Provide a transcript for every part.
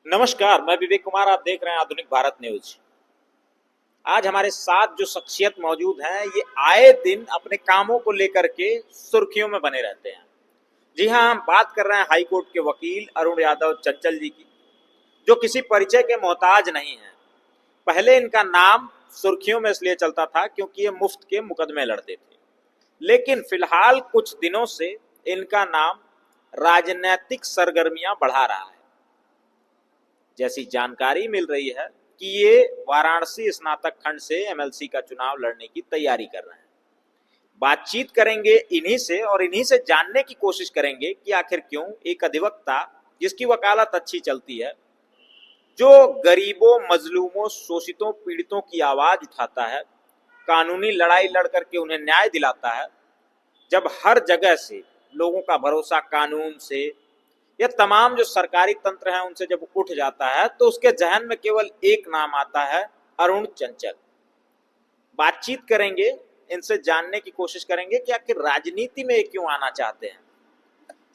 नमस्कार, मैं विवेक कुमार। आप देख रहे हैं आधुनिक भारत न्यूज। आज हमारे साथ जो शख्सियत मौजूद हैं, ये आए दिन अपने कामों को लेकर के सुर्खियों में बने रहते हैं। जी हाँ, हम बात कर रहे हैं हाई कोर्ट के वकील अरुण यादव चंचल जी की, जो किसी परिचय के मोहताज नहीं है। पहले इनका नाम सुर्खियों में इसलिए चलता था क्योंकि ये मुफ्त के मुकदमे लड़ते थे, लेकिन फिलहाल कुछ दिनों से इनका नाम राजनीतिक सरगर्मियां बढ़ा रहा है। जैसी जानकारी मिल रही है कि ये वाराणसी स्नातक खंड से एमएलसी का चुनाव लड़ने की तैयारी कर रहे हैं। बातचीत करेंगे इन्हीं से और इन्हीं से जानने की कोशिश करेंगे कि आखिर क्यों एक अधिवक्ता जिसकी वकालत अच्छी चलती है, जो गरीबों, मजलूमों, शोषितों, पीड़ितों की आवाज उठाता है, कानूनी लड़ाई लड़ करके उन्हें न्याय दिलाता है, जब हर जगह से लोगों का भरोसा कानून से यह तमाम जो सरकारी तंत्र है उनसे जब उठ जाता है, तो उसके जहन में केवल एक नाम आता है, अरुण चंचल। बातचीत करेंगे, इनसे जानने की कोशिश करेंगे कि आखिर राजनीति में क्यों आना चाहते हैं।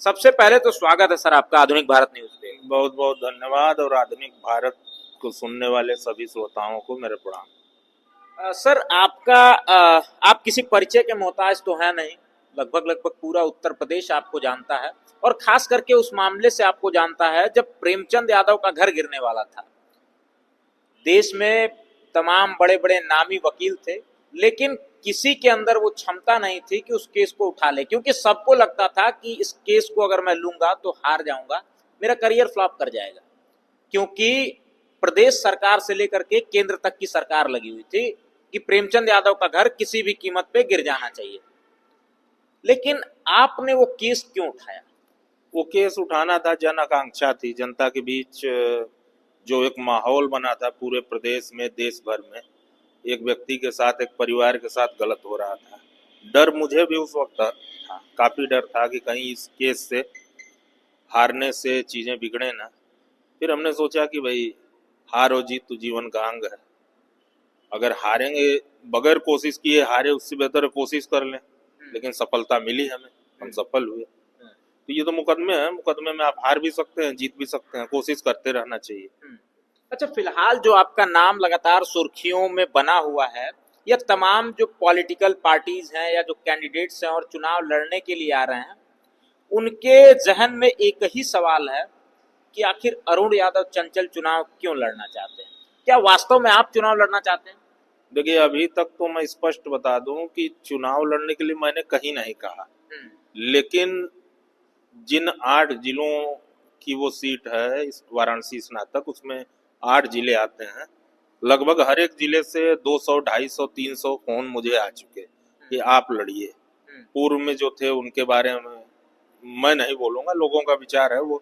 सबसे पहले तो स्वागत है सर आपका आधुनिक भारत न्यूज पे। बहुत बहुत धन्यवाद और आधुनिक भारत को सुनने वाले सभी श्रोताओं को मेरे प्रणाम। सर आप किसी परिचय के मोहताज तो है नहीं। लगभग पूरा उत्तर प्रदेश आपको जानता है, और खास करके उस मामले से आपको जानता है जब प्रेमचंद यादव का घर गिरने वाला था। देश में तमाम बड़े बड़े नामी वकील थे, लेकिन किसी के अंदर वो क्षमता नहीं थी कि उस केस को उठा ले, क्योंकि सबको लगता था कि इस केस को अगर मैं लूंगा तो हार जाऊंगा, मेरा करियर फ्लॉप कर जाएगा। क्योंकि प्रदेश सरकार से लेकर के केंद्र तक की सरकार लगी हुई थी कि प्रेमचंद यादव का घर किसी भी कीमत पे गिर जाना चाहिए। लेकिन आपने वो केस क्यों उठाया? वो केस उठाना था, जन आकांक्षा थी। जनता के बीच जो एक माहौल बना था पूरे प्रदेश में, देश भर में, एक व्यक्ति के साथ, एक परिवार के साथ गलत हो रहा था। डर मुझे भी उस वक्त था, काफी डर था कि कहीं इस केस से हारने से चीजें बिगड़े ना। फिर हमने सोचा कि भाई, हार और जीत तो जीवन का अंग है। अगर हारेंगे, बगैर कोशिश किए हारे, उससे बेहतर है कोशिश कर लें। लेकिन सफलता मिली हमें, हम सफल हुए। तो ये तो मुकदमे है, मुकदमे में आप हार भी सकते हैं, जीत भी सकते हैं, कोशिश करते रहना चाहिए। अच्छा, फिलहाल जो आपका नाम लगातार सुर्खियों में बना हुआ है, यह तमाम जो पॉलिटिकल पार्टीज हैं या जो कैंडिडेट्स हैं और चुनाव लड़ने के लिए आ रहे हैं, उनके जहन में एक ही सवाल है कि आखिर अरुण यादव चंचल चुनाव क्यों लड़ना चाहते हैं। क्या वास्तव में आप चुनाव लड़ना चाहते हैं? देखिए, अभी तक तो मैं स्पष्ट बता दूं कि चुनाव लड़ने के लिए मैंने कहीं नहीं कहा। लेकिन जिन 8 जिलों की वो सीट है, इस वाराणसी स्नातक, उसमें 8 जिले आते हैं। लगभग हर एक जिले से 200, 250, 300 फोन मुझे आ चुके कि आप लड़िए। पूर्व में जो थे उनके बारे में मैं नहीं बोलूंगा, लोगों का विचार है, वो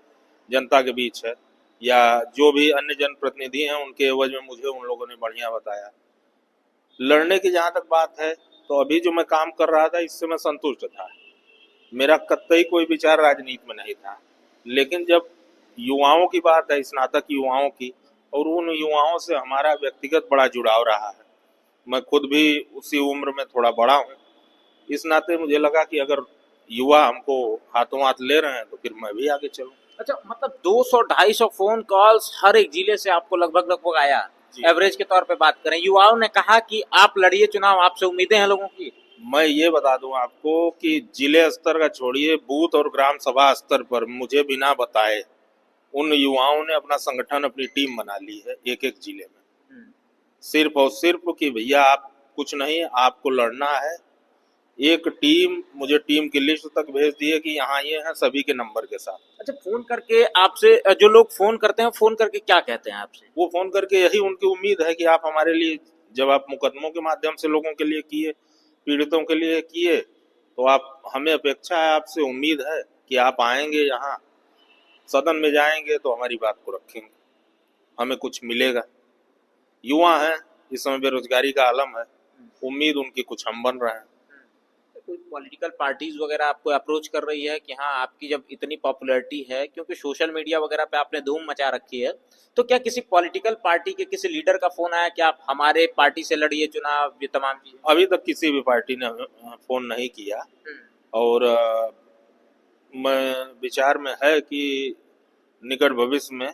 जनता के बीच है, या जो भी अन्य जनप्रतिनिधि हैं उनके एवज में मुझे उन लोगों ने बढ़िया बताया। लड़ने की जहां तक बात है, तो अभी जो मैं काम कर रहा था इससे मैं संतुष्ट था। मेरा कतई कोई विचार राजनीति में नहीं था। लेकिन जब युवाओं की बात है, स्नातक युवाओं की, और उन युवाओं से हमारा व्यक्तिगत बड़ा जुड़ाव रहा है। मैं खुद भी उसी उम्र में थोड़ा बड़ा हूँ। इस नाते मुझे लगा कि अगर युवा हमको हाथों हाथ ले रहे हैं तो फिर मैं भी आगे चलूं। अच्छा, मतलब 200-250 फोन कॉल्स हर एक जिले से आपको लगभग आया। एवरेज के तौर पे बात करें, युवाओं ने कहा कि आप लड़िए चुनाव, आपसे उम्मीदें हैं लोगों की। मैं ये बता दूं आपको कि जिले स्तर का छोड़िए, बूथ और ग्राम सभा स्तर पर मुझे बिना बताए उन युवाओं ने अपना संगठन, अपनी टीम बना ली है एक एक जिले में। सिर्फ और सिर्फ कि भैया आप कुछ नहीं, आपको लड़ना है। एक टीम, मुझे टीम की लिस्ट तक भेज दी है कि यहाँ ये हैं, सभी के नंबर के साथ। अच्छा, फोन करके आपसे जो लोग फोन करते हैं, फोन करके क्या कहते हैं आपसे? वो फोन करके यही उनकी उम्मीद है कि आप हमारे लिए, जब आप मुकदमों के माध्यम से लोगों के लिए किए, पीड़ितों के लिए किए, तो आप, हमें अपेक्षा है, आपसे उम्मीद है कि आप आएंगे यहाँ, सदन में जाएंगे तो हमारी बात को रखेंगे, हमें कुछ मिलेगा। युवा हैं, इस समय बेरोजगारी का आलम है, उम्मीद उनकी कुछ हम बन रहे हैं। कोई पॉलिटिकल पार्टीज वगैरह आपको अप्रोच कर रही है कि हाँ, आपकी जब इतनी पॉपुलैरिटी है, क्योंकि सोशल मीडिया वगैरह पे आपने धूम मचा रखी है, तो क्या किसी पॉलिटिकल पार्टी के किसी लीडर का फोन आया कि आप हमारे पार्टी से लड़िए चुनाव, ये तमाम चीजें? अभी तक किसी भी पार्टी ने फोन नहीं किया। और मैं विचार में है कि निकट भविष्य में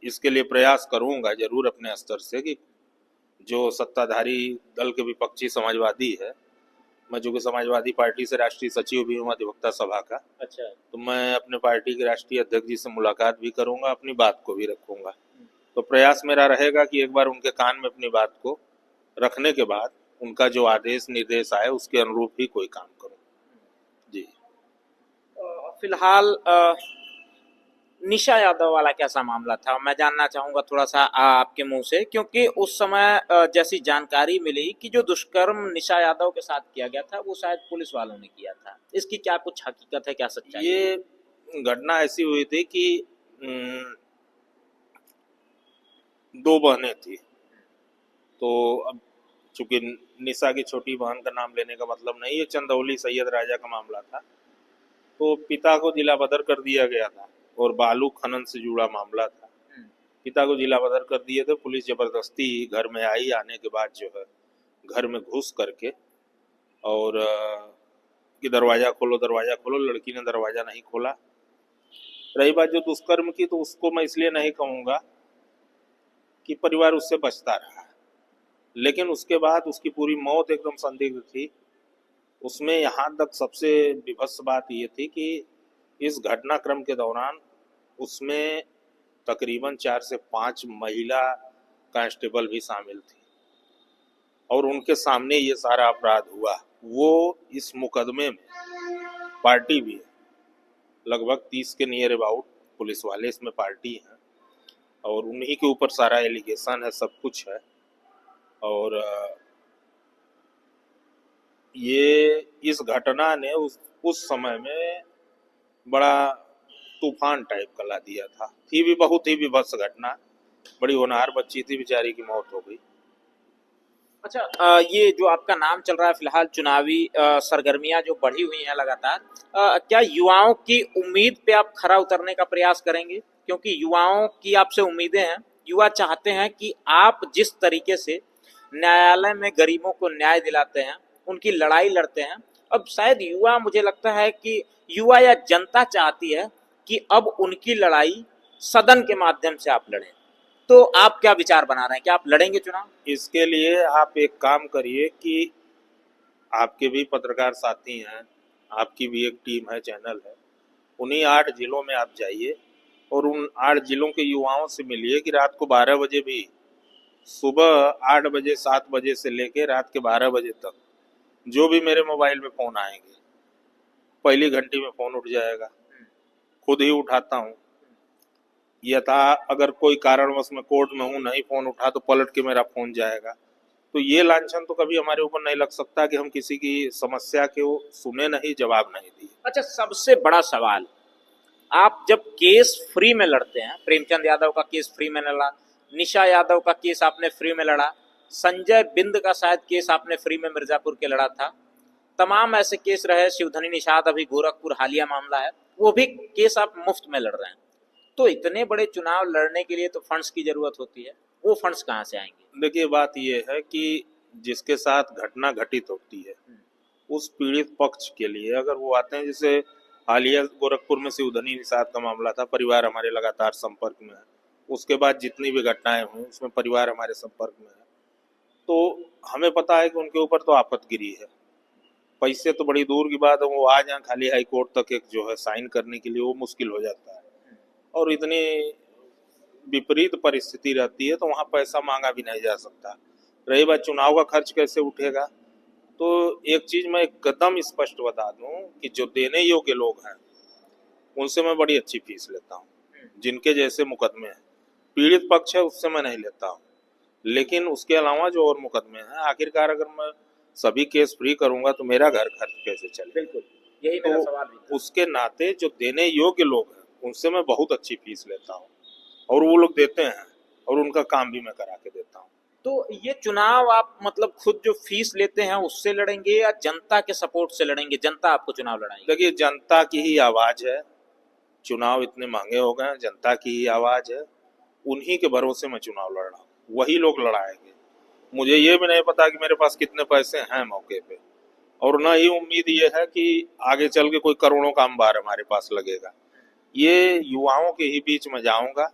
इसके लिए प्रयास करूंगा जरूर अपने स्तर से कि जो सत्ताधारी दल के विपक्षी समाजवादी है, मैं जो कि समाजवादी पार्टी से राष्ट्रीय सचिव भी हूँ अधिवक्ता सभा का, अच्छा। तो मैं अपने पार्टी के राष्ट्रीय अध्यक्ष जी से मुलाकात भी करूंगा, अपनी बात को भी रखूंगा। तो प्रयास मेरा रहेगा कि एक बार उनके कान में अपनी बात को रखने के बाद उनका जो आदेश निर्देश आए उसके अनुरूप ही कोई काम करूं। जी। फिलहाल निशा यादव वाला कैसा मामला था, मैं जानना चाहूंगा थोड़ा सा आपके मुंह से, क्योंकि उस समय जैसी जानकारी मिली कि जो दुष्कर्म निशा यादव के साथ किया गया था वो शायद पुलिस वालों ने किया था। इसकी क्या कुछ हकीकत है, क्या सच्चाई? ये घटना ऐसी हुई थी कि दो बहनें थी, तो अब चूंकि निशा की छोटी बहन का नाम लेने का मतलब नहीं, ये चंदौली सैयद राजा का मामला था। तो पिता को जिला बदर कर दिया गया था और बालू खनन से जुड़ा मामला था। पिता को जिला बदर कर दिए थे, पुलिस जबरदस्ती घर में आई, आने के बाद जो है घर में घुस करके और कि दरवाजा खोलो, लड़की ने दरवाजा नहीं खोला। रही बात जो दुष्कर्म की, तो उसको मैं इसलिए नहीं कहूँगा कि परिवार उससे बचता रहा, लेकिन उसके बाद उसकी पूरी मौत एकदम संदिग्ध थी। उसमें यहाँ तक सबसे विभत्स बात ये थी कि इस घटनाक्रम के दौरान उसमें तकरीबन 4 से 5 महिला कांस्टेबल भी शामिल थी और उनके सामने ये सारा अपराध हुआ। वो इस मुकदमे में पार्टी भी है, लगभग 30 के नियर अबाउट पुलिस वाले इसमें पार्टी हैं और उन्हीं के ऊपर सारा एलिगेशन है, सब कुछ है। और ये इस घटना ने उस समय में बड़ा तूफान टाइप का ला दिया था। थी भी बहुत ही विभत्स घटना, बड़ी होनहार बच्ची थी, बेचारी की मौत हो गई। अच्छा, ये जो आपका नाम चल रहा है फिलहाल, चुनावी सरगर्मियां जो बढ़ी हुई हैं लगातार, क्या युवाओं की उम्मीद पे आप खरा उतरने का प्रयास करेंगे? क्योंकि युवाओं की आपसे उम्मीदें हैं, युवा चाहते हैं कि आप जिस तरीके से न्यायालय में गरीबों को न्याय दिलाते हैं, उनकी लड़ाई लड़ते हैं, अब शायद युवा, मुझे लगता है कि युवा या जनता चाहती है कि अब उनकी लड़ाई सदन के माध्यम से आप लड़ें। तो आप क्या विचार बना रहे हैं, क्या आप लड़ेंगे चुनाव? इसके लिए आप एक काम करिए कि आपके भी पत्रकार साथी हैं, आपकी भी एक टीम है, चैनल है, उन्हीं 8 जिलों में आप जाइए और उन 8 जिलों के युवाओं से मिलिए कि रात को 12 बजे भी, सुबह 8 बजे 7 बजे से लेके रात के 12 बजे तक जो भी मेरे मोबाइल में फ़ोन आएंगे, पहली घंटी में फ़ोन उठ जाएगा, खुद ही उठाता हूँ। यथा अगर कोई कारणवश मैं कोर्ट में हूँ, नहीं फ़ोन उठा तो पलट के मेरा फ़ोन जाएगा। तो ये लांछन तो कभी हमारे ऊपर नहीं लग सकता कि हम किसी की समस्या के वो सुने नहीं, जवाब नहीं दिए। अच्छा, सबसे बड़ा सवाल, आप जब केस फ्री में लड़ते हैं, प्रेमचंद यादव का केस फ्री में लड़ा, निशा यादव का केस आपने फ्री में लड़ा, संजय बिंद का शायद केस आपने फ्री में मिर्जापुर के लड़ा था, तमाम ऐसे केस रहे, शिवधनी निषाद अभी गोरखपुर हालिया मामला है, वो भी केस आप मुफ्त में लड़ रहे हैं। तो इतने बड़े चुनाव लड़ने के लिए तो फंड्स की जरूरत होती है, वो फंड्स कहाँ से आएंगे? देखिए, बात ये है कि जिसके साथ घटना घटित होती है उस पीड़ित पक्ष के लिए अगर वो आते हैं, जैसे हालिया गोरखपुर में शिवधनी निषाद का मामला था, परिवार हमारे लगातार संपर्क में है, उसके बाद जितनी भी घटनाएं हुई उसमें परिवार हमारे संपर्क में है, तो हमें पता है कि उनके ऊपर तो आफत गिरी है। पैसे तो बड़ी दूर की बात है, वो आ जाए खाली हाई कोर्ट तक एक जो है साइन करने के लिए वो मुश्किल हो जाता है और इतनी विपरीत परिस्थिति रहती है तो वहाँ पैसा मांगा भी नहीं जा सकता। रही बात चुनाव का खर्च कैसे उठेगा, तो एक चीज मैं एकदम स्पष्ट बता दूं कि जो देने योग्य लोग हैं उनसे मैं बड़ी अच्छी फीस लेता हूँ, जिनके जैसे मुकदमे हैं। पीड़ित पक्ष है उससे मैं नहीं लेता हूँ, लेकिन उसके अलावा जो और मुकदमे हैं, आखिरकार अगर मैं सभी केस फ्री करूंगा तो मेरा घर खर्च कैसे चले? बिल्कुल, यही मेरा सवाल भी था। उसके नाते जो देने योग्य लोग हैं उनसे मैं बहुत अच्छी फीस लेता हूँ और वो लोग देते हैं और उनका काम भी मैं करा के देता हूँ। तो ये चुनाव आप मतलब खुद जो फीस लेते हैं उससे लड़ेंगे या जनता के सपोर्ट से लड़ेंगे? जनता आपको चुनाव लड़ाएगी? देखिए, जनता की ही आवाज है, चुनाव इतने महंगे हो गए, जनता की ही आवाज है, उन्हीं के भरोसे मैं चुनाव लड़ रहा हूँ, वही लोग लड़ाएंगे। मुझे ये भी नहीं पता कि मेरे पास कितने पैसे हैं मौके पे, और न ही उम्मीद ये है कि आगे चल के कोई करोड़ों का अंबार हमारे पास लगेगा। ये युवाओं के ही बीच में जाऊंगा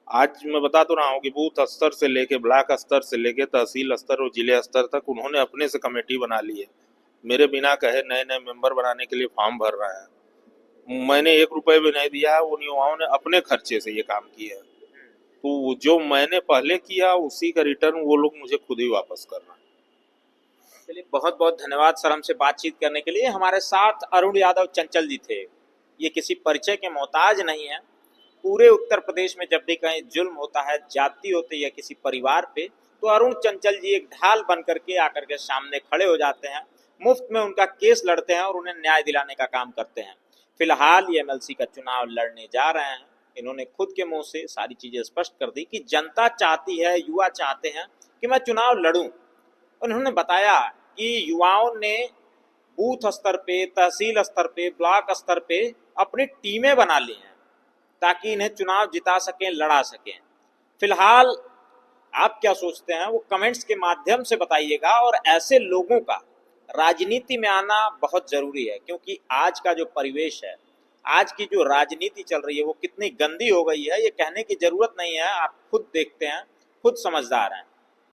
आज मैं बता तो रहा हूँ कि बूथ स्तर से लेके ब्लॉक स्तर से लेके तहसील स्तर और जिले स्तर तक उन्होंने अपने से कमेटी बना ली है। मेरे बिना कहे नए नए मेंबर बनाने के लिए फॉर्म भर रहे हैं। मैंने 1 रुपए भी नहीं दिया है, उन युवाओं ने अपने खर्चे से ये काम किया है। तो जो मैंने पहले किया उसी का रिटर्न वो लोग मुझे खुद ही वापस कर रहे हैं। चलिए, बहुत बहुत धन्यवाद सर हमसे बातचीत करने के लिए। हमारे साथ अरुण यादव चंचल जी थे। ये किसी परिचय के मोहताज नहीं है। पूरे उत्तर प्रदेश में जब भी कहीं जुल्म होता है, जाति होती है किसी परिवार पे, तो अरुण चंचल जी एक ढाल बन करके आकर के सामने खड़े हो जाते हैं, मुफ्त में उनका केस लड़ते हैं और उन्हें न्याय दिलाने का काम करते हैं। फिलहाल ये एमएलसी का चुनाव लड़ने जा रहे हैं। इन्होंने खुद के मुंह से सारी चीजें स्पष्ट कर दी कि जनता चाहती है, युवा चाहते हैं कि मैं चुनाव लड़ूं। उन्होंने बताया कि युवाओं ने बूथ स्तर पे, तहसील स्तर पे, ब्लॉक स्तर पे अपनी टीमें बना ली हैं ताकि इन्हें चुनाव जिता सकें, लड़ा सकें। फिलहाल आप क्या सोचते हैं वो कमेंट्स के माध्यम से बताइएगा। और ऐसे लोगों का राजनीति में आना बहुत जरूरी है, क्योंकि आज का जो परिवेश है, आज की जो राजनीति चल रही है वो कितनी गंदी हो गई है ये कहने की जरूरत नहीं है। आप खुद देखते हैं, खुद समझदार हैं।